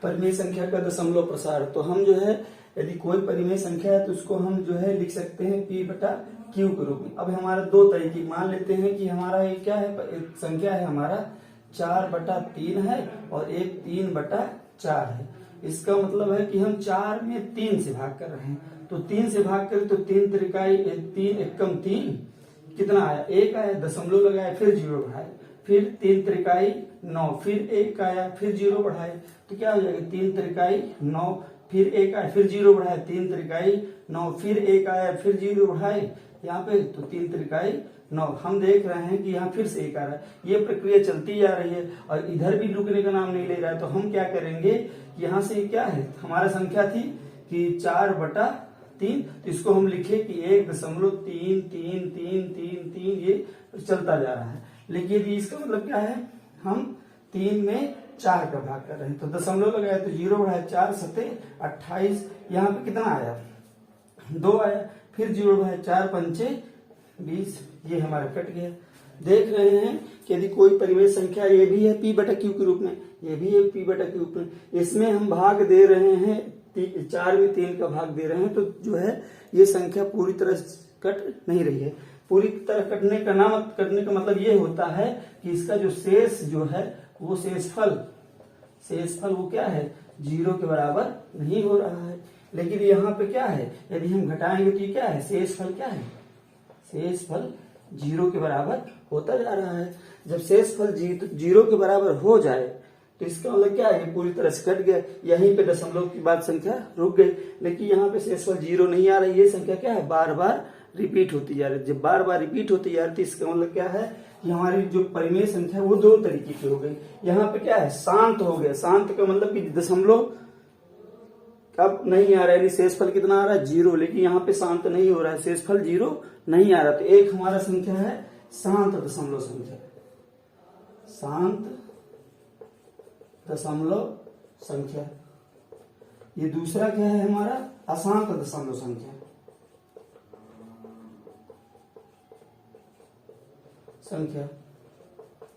परिमेय संख्या का दशमलव प्रसार। तो हम जो है यदि कोई परिमेय संख्या है तो उसको हम जो है लिख सकते हैं p बटा q के रूप में। अब हमारा दो तरीके, मान लेते हैं कि हमारा ये क्या है, एक संख्या है हमारा 4/3 है और एक 3/4 है। इसका मतलब है कि हम 4 में 3 से भाग कर रहे हैं, तो 3 से भाग करें तो 3 त्रिकाई 3 एकम 3 कितना आया, 1 आया, दशमलव लगाया, फिर 0 बढ़ाए, फिर 3 त्रिकाई 9, फिर 1 आया, फिर 0 बढ़ाए, तो क्या हो जाएगा 3 त्रिकाई 9, फिर 1 आया, फिर 0 बढ़ाए, 3 त्रिकाई 9, फिर 1 आया, फिर 0 बढ़ाए यहाँ पे, तो 3 त्रिकाई 9। हम देख रहे हैं कि यहाँ फिर से 1 आ रहा है, ये प्रक्रिया चलती जा रही है और इधर भी रुकने का नाम नहीं ले रहा है। तो हम क्या करेंगे, यहाँ से क्या है, हमारा संख्या थी कि 4/3, तो इसको हम लिखे कि 1.33333 ये चलता जा रहा है। लेकिन यदि इसका मतलब क्या है, हम 3 में 4 का भाग कर रहे हैं, तो दशमलव लगाया तो 0 बढ़ाया, 4 सते 28, यहाँ पे कितना आया 2 आया, फिर 0 बढ़ाया, 4 पंचे 20, ये हमारा कट गया। देख रहे हैं कि यदि कोई परिमेय संख्या ये भी है p बटा q के रूप में, ये भी है p बटा q के रूप में, इसमें हम भाग दे रहे हैं 4 में 3 का भाग दे रहे हैं, तो जो है ये संख्या पूरी तरह कट नहीं रही है। पूरी तरह कटने का मतलब ये होता है कि इसका जो शेष जो है वो शेषफल वो क्या है, 0 के बराबर नहीं हो रहा है। लेकिन यहाँ पे क्या है, यदि हम घटाएंगे तो ये क्या है, शेषफल क्या है, शेषफल 0 के बराबर होता जा रहा है। जब शेषफल 0 के बराबर हो जाए तो इसका मतलब क्या है, पूरी तरह से कट गया। यहीं पे दशमलव की बाद संख्या रुक गई, लेकिन यहाँ पे शेषफल 0 नहीं आ रही, ये संख्या क्या है, बार बार रिपीट होती जा रही है। जब बार बार रिपीट होती जा रही है तो इसका मतलब क्या है कि हमारी जो परिमेय संख्या है वो दो तरीके की हो गई। यहाँ पे क्या है, शांत हो गया। शांत का मतलब कि दशमलव अब नहीं आ रहा है, शेषफल कितना आ रहा है 0, लेकिन यहाँ पे शांत नहीं हो रहा है, शेषफल 0 नहीं आ रहा। तो एक हमारा संख्या है शांत दशमलव संख्या, शांत दशमलव संख्या। ये दूसरा क्या है हमारा, अशांत दशमलव संख्या।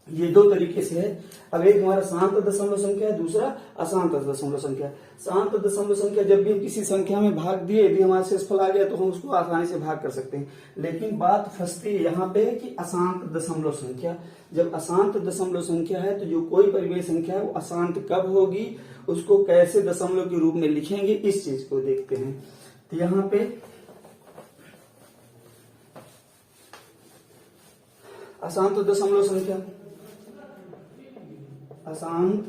ये दो तरीके से है। अब एक हमारा शांत दशमलव संख्या है, दूसरा अशांत दशमलव संख्या। शांत दशमलव संख्या जब भी हम किसी संख्या में भाग दिए, यदि हमारा शेषफल आ गया तो हम उसको आसानी से भाग कर सकते हैं। लेकिन बात फंसती है यहाँ पे कि अशांत दशमलव संख्या। जब अशांत दशमलव संख्या है तो जो कोई परिमेय संख्या है वो अशांत कब होगी, उसको कैसे दशमलव के रूप में लिखेंगे, इस चीज को देखते हैं। तो यहाँ पे अशांत दशमलव संख्या, अशांत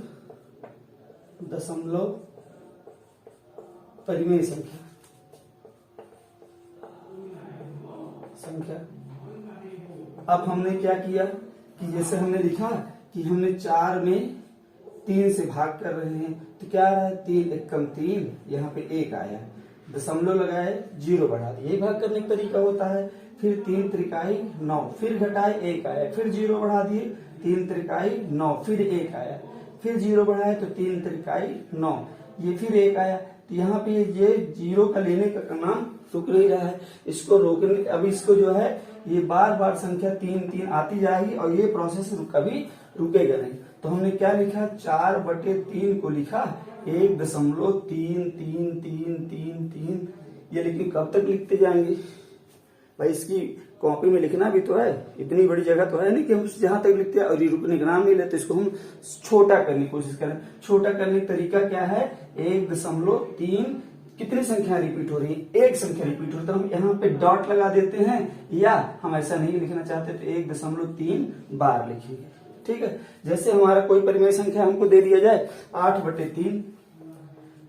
दशमलव परिमेय संख्या। अब हमने क्या किया कि जैसे हमने लिखा कि हमने 4 में 3 से भाग कर रहे हैं, तो क्या आ रहा है 3 एकम 3, यहाँ पे 1 आया, दशमलव लगाए 0 बढ़ा दिया, यही भाग करने का तरीका होता है। फिर 3 त्रिकाई 9, फिर घटाए 1 आया, फिर 0 बढ़ा दिए, 3 त्रिकाई 9, फिर 1 आया, फिर 0 बढ़ाए तो 3 त्रिकाई 9, ये फिर 1 आया। तो यहाँ पे ये 0 का लेने का नाम रुक नहीं रहा है, इसको रोकने, अब इसको जो है ये बार बार संख्या 3 आती जाएगी और ये प्रोसेस कभी रुकेगा नहीं। तो हमने क्या लिखा, 4/3 को लिखा 1.33333। ये लेकिन कब तक लिखते जाएंगे भाई, इसकी कॉपी में लिखना भी तो है, इतनी बड़ी जगह तो है नहीं कि हम जहां तक लिखते हैं और ये रुकने का नाम नहीं लेते। इसको हम छोटा करने की कोशिश करें। छोटा करने का तरीका क्या है, 1.3 कितनी संख्या रिपीट हो रही है, एक संख्या रिपीट हो रही है, तो हम यहाँ पे डॉट लगा देते हैं, या हम ऐसा नहीं लिखना चाहते तो 1.3 बार लिखेंगे। ठीक है, जैसे हमारा कोई परिमेय संख्या हमको दे दिया जाए 8/3,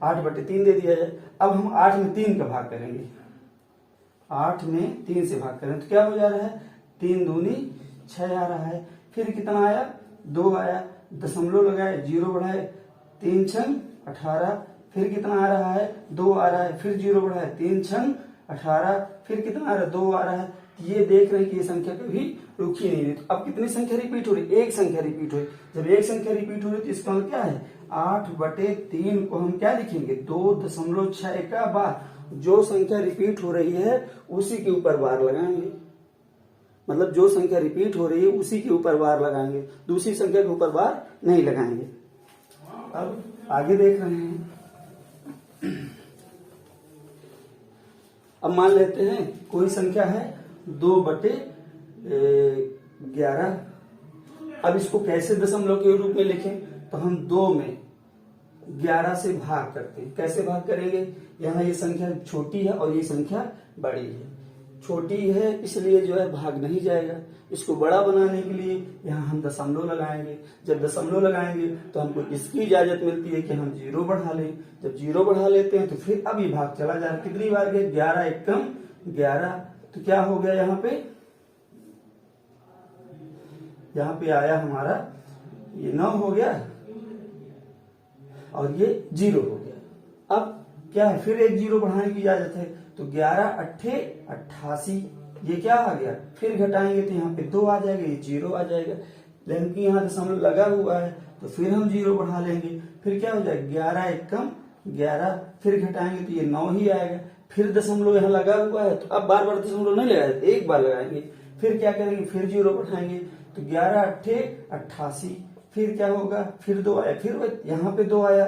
8/3 दे दिया जाए। अब हम 8 में 3 का भाग करेंगे, 8 में 3 से भाग करें तो क्या हो जा रहा है, 3 दूनी 6 आ रहा है। फिर कितना आया, 2 आया, दशमलव लगाए 0 बढ़ाए, 3 छंग 18, फिर कितना आ रहा है 2 आ रहा है, फिर 0 बढ़ाए, 3 छंग 18, फिर कितना आ रहा है 2 आ रहा है। तो ये देख रहे हैं कि ये संख्या कभी रुकी नहीं रही। तो अब कितनी संख्या रिपीट हो रही, एक संख्या रिपीट हो रही। जब एक संख्या रिपीट हो रही तो इसका मतलब क्या है, 8/3 को हम क्या लिखेंगे, 2.6 का बार। जो संख्या रिपीट हो रही है उसी के ऊपर बार लगाएंगे, मतलब जो संख्या रिपीट हो रही है उसी के ऊपर बार लगाएंगे, दूसरी संख्या के ऊपर बार नहीं लगाएंगे। अब आगे देख रहे हैं। अब मान लेते हैं कोई संख्या है 2/11। अब इसको कैसे दशमलव के रूप में लिखें, तो हम 2 में 11 से भाग करते हैं। कैसे भाग करेंगे, यहाँ ये संख्या छोटी है और ये संख्या बड़ी है। छोटी है इसलिए जो है भाग नहीं जाएगा। इसको बड़ा बनाने के लिए यहाँ हम दशमलव लगाएंगे। जब दशमलव लगाएंगे तो हमको इसकी इजाजत मिलती है कि हम 0 बढ़ा लें। जब 0 बढ़ा लेते हैं तो फिर अब ये भाग चला जा रहा है। कितनी बार गए, 11 एकम 11। तो क्या हो गया, यहाँ पे आया हमारा ये 9 हो गया और ये 0 हो गया। अब क्या है, फिर एक 0 बढ़ाने की इजाजत है। तो 11 अट्ठे 88, ये क्या आ गया, फिर घटाएंगे तो यहाँ पे 2 आ जाएगा, ये 0 आ जाएगा। लेकिन कि यहाँ दशमलव लगा हुआ है तो फिर हम 0 बढ़ा लेंगे। फिर क्या हो जाएगा, 11 एकम 11, फिर घटाएंगे तो ये 9 ही आएगा। फिर दशमलव यहाँ लगा हुआ है तो अब बार बार दशमलव नहीं लगाए, एक बार लगाएंगे। फिर क्या करेंगे, फिर 0 बढ़ाएंगे तो 11 अट्ठे 88, फिर क्या होगा, फिर 2 आया, फिर यहाँ पे 2 आया,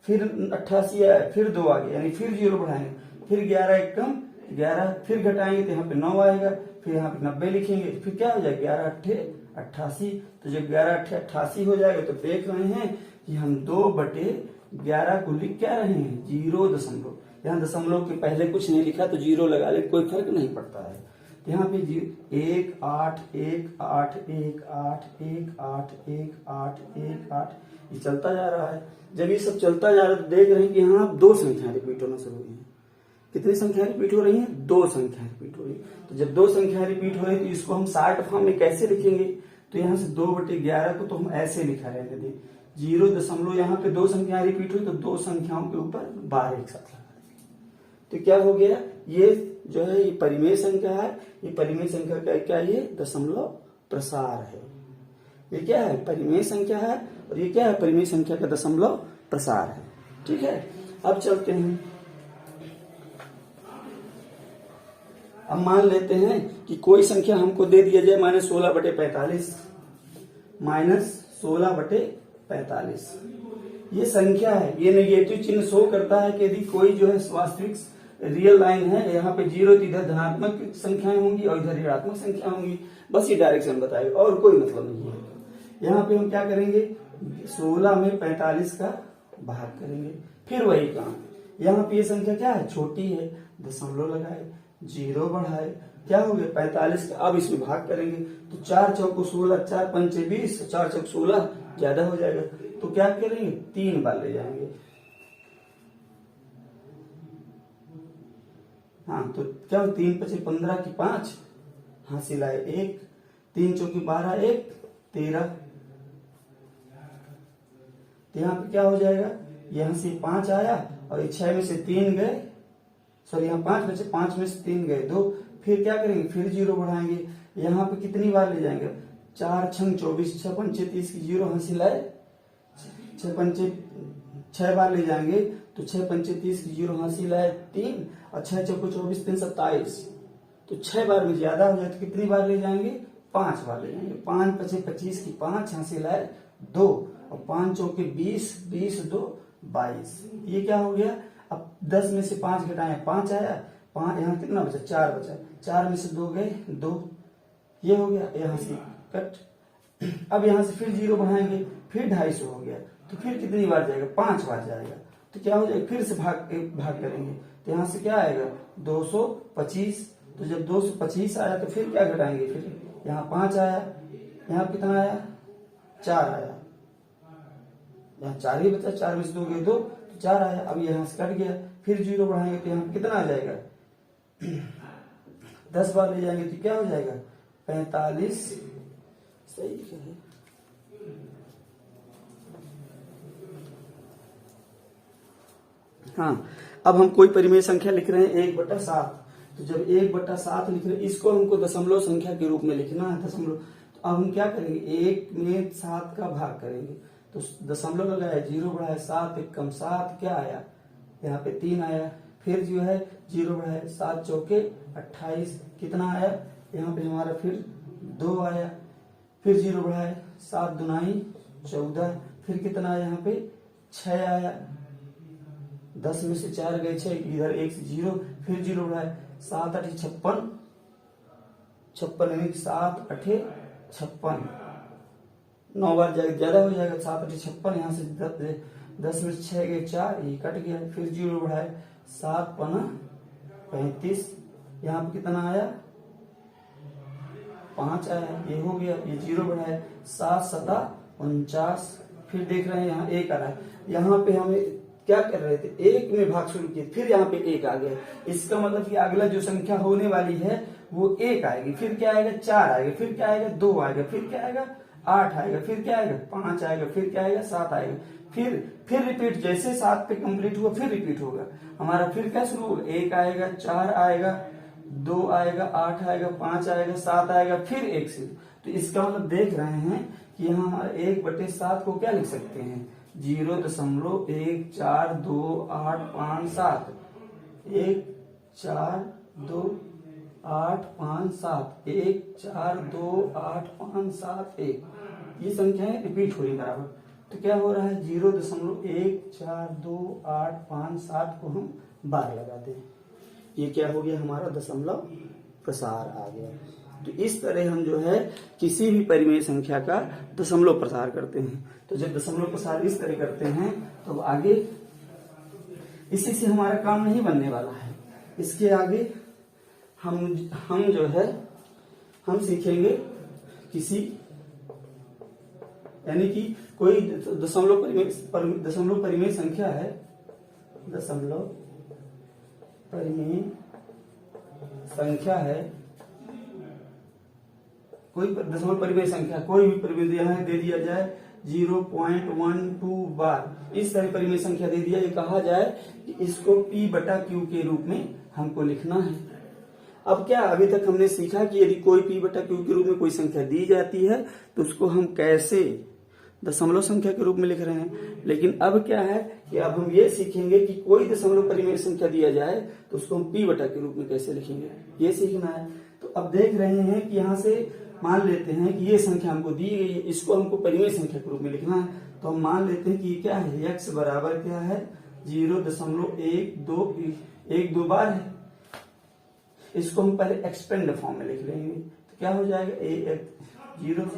फिर 88 आया, फिर 2 आ गया, यानी फिर 0 बढ़ाएंगे। फिर 11 एकम 11, फिर घटाएंगे तो यहाँ पे 9 आएगा, फिर यहाँ पे 90 लिखेंगे, फिर क्या हो जाएगा, 11 अट्ठे 88। तो जब 11 अट्ठे 88 हो जाएगा तो देख रहे हैं कि हम 2/11 को लिख क्या रहे हैं, 0 दशमलव। यहाँ दशमलव के पहले कुछ नहीं लिखा तो 0 लगा ले, कोई फर्क नहीं पड़ता है। यहाँ पे 1 8 1 8 1 8 1 8 1 8 1 8 ये चलता जा रहा है। जब ये सब चलता जा रहा है तो देख रहे हैं कि यहाँ 2 संख्या रिपीट होना शुरू हुई है। कितनी संख्या रिपीट हो रही है, 2 संख्या रिपीट हो रही है। तो जब 2 संख्या रिपीट हो रही है तो इसको हम शॉर्ट फॉर्म में कैसे लिखेंगे, तो यहाँ से 2/11 को तो हम ऐसे लिखा रहने दें, 0 दशमलव, यहाँ पे 2 संख्या रिपीट हुई तो 2 संख्याओं के ऊपर 12 एक साथ लगा देंगे। तो क्या हो गया, ये जो है ये परिमेय संख्या है। ये परिमेय संख्या का क्या, ये दशमलव प्रसार है। ये क्या है, परिमेय संख्या है, और ये क्या है, परिमेय संख्या का दशमलव प्रसार है। ठीक है, अब चलते हैं। अब मान लेते हैं कि कोई संख्या हमको दे दिया जाए -16/45, -16/45 ये संख्या है। ये नेगेटिव चिन्ह शो करता है कि यदि कोई जो है वास्तविक रियल लाइन है, यहाँ पे 0 तो इधर धनात्मक संख्याएं होंगी और इधर ऋणात्मक संख्या होंगी। बस ये डायरेक्शन बताएगा और कोई मतलब नहीं है। यहाँ पे हम क्या करेंगे, 16 में 45 का भाग करेंगे, फिर वही काम। यहाँ पे ये संख्या क्या है, छोटी है, दशमलव लगाए, 0 बढ़ाए, क्या हो गया 45 का। अब इसमें भाग करेंगे तो 4 चौको 16, 4 पंचे 20, 4 चौक 16 ज्यादा हो जाएगा। तो क्या करेंगे, 3 बार ले जाएंगे। हाँ, तो क्या 3 पचे 15 की 5, हासिल आए 1, 3 चौकी 12, 1 13। तो यहाँ पे क्या हो जाएगा, यहाँ से 5 आया और 6 में से 3 गए, सॉरी यहाँ 5 बचे, 5 में से 3 गए 2। फिर क्या करेंगे, फिर 0 बढ़ाएंगे। यहाँ पे कितनी बार ले जाएंगे, 4 छंग 24, 6 पंचे 30 की 0 हासिल आए, 6 बार ले जाएंगे तो 6 पंचे 30 की 0 हासिल आए 3, और 6 चौको 24, 3 27। तो 6 बार में ज्यादा हो जाए तो कितनी बार ले जाएंगे, 5 बार ले जाएंगे। 5 पचे 25 की 5 हासिल आए 2, और 5 चौके 20, 20 2 22। ये क्या हो गया, अब 10 में से 5 घटाए 5 आया, 5 यहाँ कितना बचा, 4 बचा, 4 में से 2 गए 2, ये हो गया, यहाँ से कट। अब यहाँ से फिर 0 बढ़ाएंगे, फिर 250 हो गया, तो फिर कितनी बार जाएगा, 5 बार जाएगा। तो क्या हो जाएगा, फिर से भाग करेंगे, तो यहाँ से क्या आएगा 225। तो जब 225 आया तो फिर क्या घटाएंगे, फिर यहाँ 5 आया, यहाँ कितना आया 4 आया, यहाँ 4 ही बचा, 4 में से 2 गए 2, तो 4 आया। अब यहाँ से कट गया, फिर 0 बढ़ाएंगे तो यहाँ कितना आ जाएगा 10 बार ले जाएंगे तो क्या हो जाएगा 45। सही है। हाँ, अब हम कोई परिमेय संख्या लिख रहे हैं 1/7। तो जब 1/7 लिख रहे हैं, इसको हमको दशमलव संख्या के रूप में लिखना है, दशमलव। तो अब हम क्या करेंगे, 1 में 7 का भाग करेंगे, तो दशमलव लगाया, 0 बढ़ाया, 7 एकम 7, क्या आया, यहाँ पे 3 आया। फिर जो है 0 बढ़ाया, 7 चौके 28, कितना आया, यहाँ पे हमारा फिर 2 आया। फिर 0 बढ़ाया, 7 दुनाई 14, फिर कितना आया यहाँ पे 6 आया, 10 में से 4 गए 6, इधर 1 से 0, फिर 0 बढ़ाए, 7 8 56, 56 यानी 7 8 56, 9 बार जाएगा ज्यादा हो जाएगा, 7 8 56, यहाँ से 10 में से 6 गए 4, ये कट गया, फिर 0 बढ़ाए, 7 5 35, यहाँ पे कितना आया 5 आया, ये हो गया, ये 0 बढ़ाए, 7 7 49, फिर देख रहे हैं यहाँ 1 आ रहा है, यहाँ पे हमें क्या कर रहे थे 1 में भाग शुरू किए, फिर यहाँ पे 1 आ गया, इसका मतलब कि अगला जो संख्या होने वाली है वो 1 आएगी, फिर क्या आएगा 4 आएगा, फिर क्या आएगा 2 आएगा, फिर क्या आएगा 8 आएगा, फिर क्या आएगा 5 आएगा, फिर क्या आएगा 7 आएगा, फिर रिपीट, जैसे 7 पे कंप्लीट हुआ फिर रिपीट होगा हमारा, फिर क्या शुरू होगा 1 आएगा, 4 आएगा, 2 आएगा, 8 आएगा, 5 आएगा, 7 आएगा, फिर 1 से। तो इसका मतलब देख रहे हैं कि यहाँ हमारा 1/7 को क्या लिख सकते हैं 0.142857, 1428571, 1428571, ये संख्याएं रिपीट हो रही बराबर। तो क्या हो रहा है 0.142857 को हम बार लगाते हैं, ये क्या हो गया हमारा दशमलव प्रसार आ गया। तो इस तरह हम जो है किसी भी परिमेय संख्या का दशमलव प्रसार करते हैं। तो जब दशमलव प्रसार इस तरह करते हैं तो आगे इसी से हमारा काम नहीं बनने वाला है, इसके आगे हम जो है हम सीखेंगे किसी, यानी कि कोई दशमलव परिमेय संख्या है, दशमलव परिमेय संख्या है, कोई दशमलव परिमेय संख्या, कोई भी परिमेय यहाँ दे दिया जाए 0.12 बार, इस तरह परिमेय संख्या दे दिया, ये कहा जाए कि इसको P/Q के रूप में हमको लिखना है। अब क्या अभी तक हमने सीखा कि यदि कोई P/Q के रूप में कोई संख्या दी जाती है तो उसको हम कैसे दशमलव संख्या के रूप में लिख रहे हैं, लेकिन अब क्या है कि अब हम ये सीखेंगे कि कोई दशमलव परिमेय संख्या दिया जाए तो उसको हम P/Q के रूप में कैसे लिखेंगे, ये सीखना है। तो अब देख रहे हैं कि यहाँ से मान लेते हैं कि ये संख्या हमको दी गई है, इसको हमको परिमेय संख्या के रूप में लिखना है। तो हम मान लेते हैं कि ये क्या है, x बराबर क्या है 0.12 बार है, इसको हम पहले एक्सपेंड फॉर्म में लिख लेंगे। तो क्या हो जाएगा 0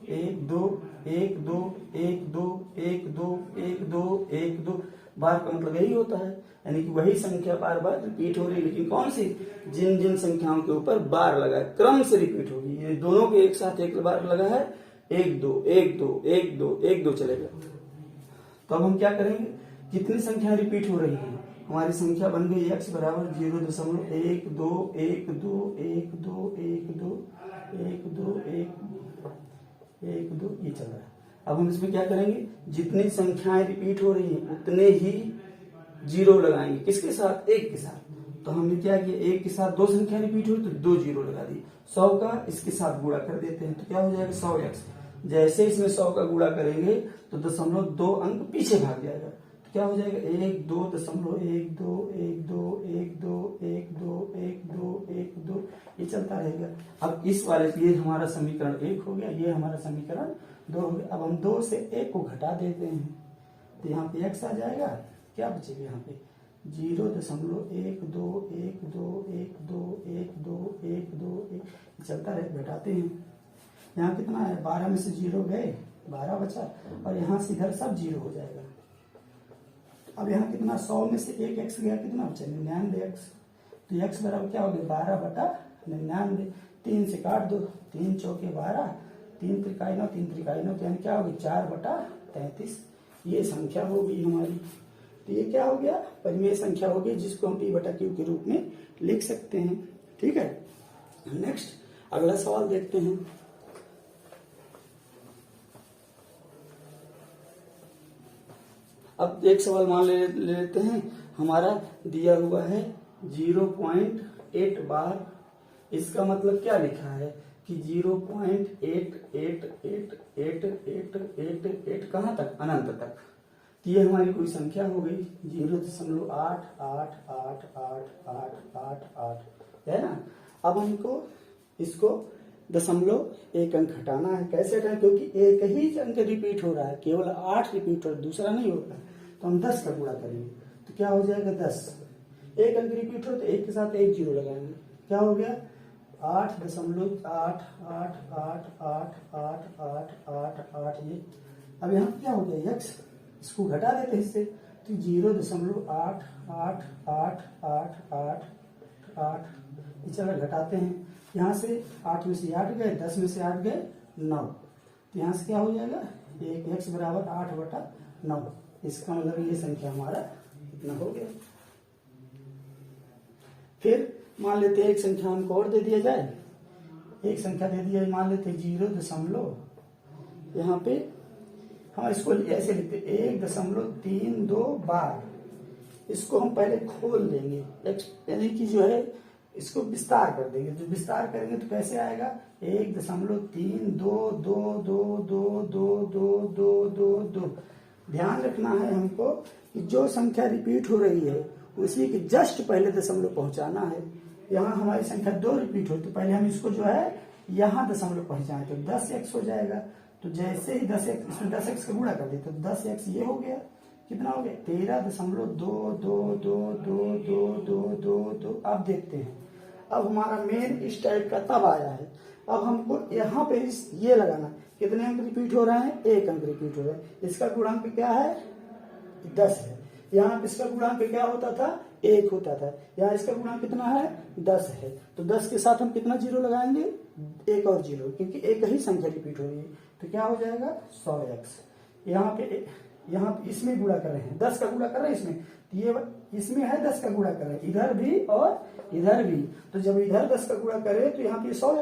1 2 1 2 1 2 1 2 1 2 1 2 बार का मतलब यही होता है, यानी कि वही संख्या बार बार रिपीट हो रही है, लेकिन कौन सी, जिन जिन संख्याओं के ऊपर बार लगा है क्रम से रिपीट होगी। ये दोनों के एक साथ एक बार लगा है 1 2 1 2 1 2 1 2 चलेगा। तो अब हम क्या करेंगे, कितनी संख्या रिपीट हो रही है, हमारी संख्या बन गई x बराबर 0.12 1 2 1 2 1 2 1 2 1 2 1 2, ये चल रहा है। अब हम इसमें क्या करेंगे, जितनी संख्याएं रिपीट हो रही हैं उतने ही जीरो लगाएंगे, किसके साथ, 1 के साथ। तो हमने क्या किया, 1 के साथ 2 संख्या रिपीट हुई तो 2 जीरो लगा दी, 100 का इसके साथ गुणा कर देते हैं तो क्या हो जाएगा 100x। जैसे इसमें 100 का गुणा करेंगे तो 0.2 अंक पीछे भाग जाएगा, तो क्या हो जाएगा 1 2 0.1 2 1 2 1 2 1 2 1 2 1 2, ये चलता रहेगा। अब इस वाले ये हमारा समीकरण 1 हो गया, ये हमारा समीकरण 2 हो गया। अब हम 2 से 1 को घटा देते हैं तो यहाँ पे x आ जाएगा, क्या बचेगा यहाँ पे 0.12 1 2 1 2 1 2 1 2 1 2 1, चलता रहे, घटाते हैं। यहाँ कितना है, 12 में से 0 गए 12 बचा, और यहाँ से इधर सब 0 हो जाएगा। अब यहाँ कितना, 100 में से 1 x गया, कितना बचा 99x। तो x बराबर क्या हो गया 12/99, 3 से काट दो, 3 चौके 12, 3 त्रिकाई 9, 3 त्रिकाई 9, यानी क्या हो गया 4/33, ये संख्या हो गई हमारी। तो ये क्या हो गया, परिमेय संख्या हो गई जिसको हम P/Q के रूप में लिख सकते हैं। ठीक है, नेक्स्ट अगला सवाल देखते हैं। अब एक सवाल मान लेते हैं, हमारा दिया हुआ है 0.8 बार, इसका मतलब क्या लिखा है कि 0.888888 कहाँ तक, अनंत तक। तो ये हमारी कोई संख्या हो गई 0.888888 है ना। अब हमको इसको 0.1 अंक हटाना है। कैसे हटाएं, क्योंकि एक ही अंक रिपीट हो रहा है, केवल 8 रिपीट हो रहा है, दूसरा नहीं होता। तो हम 10 का गुणा करेंगे तो क्या हो जाएगा 10। एक अंक रिपीट हो तो एक के साथ एक जीरो लगाएंगे, क्या हो गया 8.888888 ये। अब यहाँ क्या हो गया x, इसको घटा देते हैं इससे तो 0.888888, चलो घटाते हैं, यहाँ से 8 में से 8 गए, 10 में से 8 गए 9, तो यहाँ से क्या हो जाएगा एक x बराबर 8/9। इसका मतलब ये संख्या हमारा इतना हो गया। फिर मान लेते हैं एक संख्या हमको और दे दिया जाए, एक संख्या दे दिया मान लेते 0. यहाँ पे हम इसको ऐसे लिखते 1.32 बार, इसको हम पहले खोल देंगे यानी कि जो है इसको विस्तार कर देंगे, जो विस्तार करेंगे तो कैसे आएगा 1.3222222222। ध्यान रखना है हमको कि जो संख्या रिपीट हो रही है उसी के जस्ट पहले दशमलव पहुंचाना है। यहाँ हमारी संख्या 2 रिपीट हो तो पहले हम इसको जो है यहाँ दशमलव पहुंचाएं तो 10x हो जाएगा। तो जैसे ही 10x इसमें 10x का गुणा कर दे तो 10x ये हो गया, कितना हो गया 13.2222222। अब देखते हैं, अब हमारा मेन इस टाइप का तब आया है। अब हमको यहाँ पे ये लगाना, कितने अंक रिपीट हो रहे हैं, एक अंक रिपीट हो रहा है, इसका गुणांक क्या है 10 है। यहाँ इसका गुणांक क्या होता था 1 होता था, यहाँ इसका गुणांक कितना है 10 है। तो 10 के साथ हम कितना जीरो लगाएंगे, एक और जीरो, क्योंकि एक ही संख्या रिपीट हो रही है तो क्या हो जाएगा 100x। यहाँ पे इसमें गुणा कर रहे हैं, 10 का गुणा कर रहे हैं इसमें, ये इसमें है 10 का गुणा कर रहे हैं, इधर भी और इधर भी। तो जब इधर 10 का गुणा करें तो यहाँ पे 100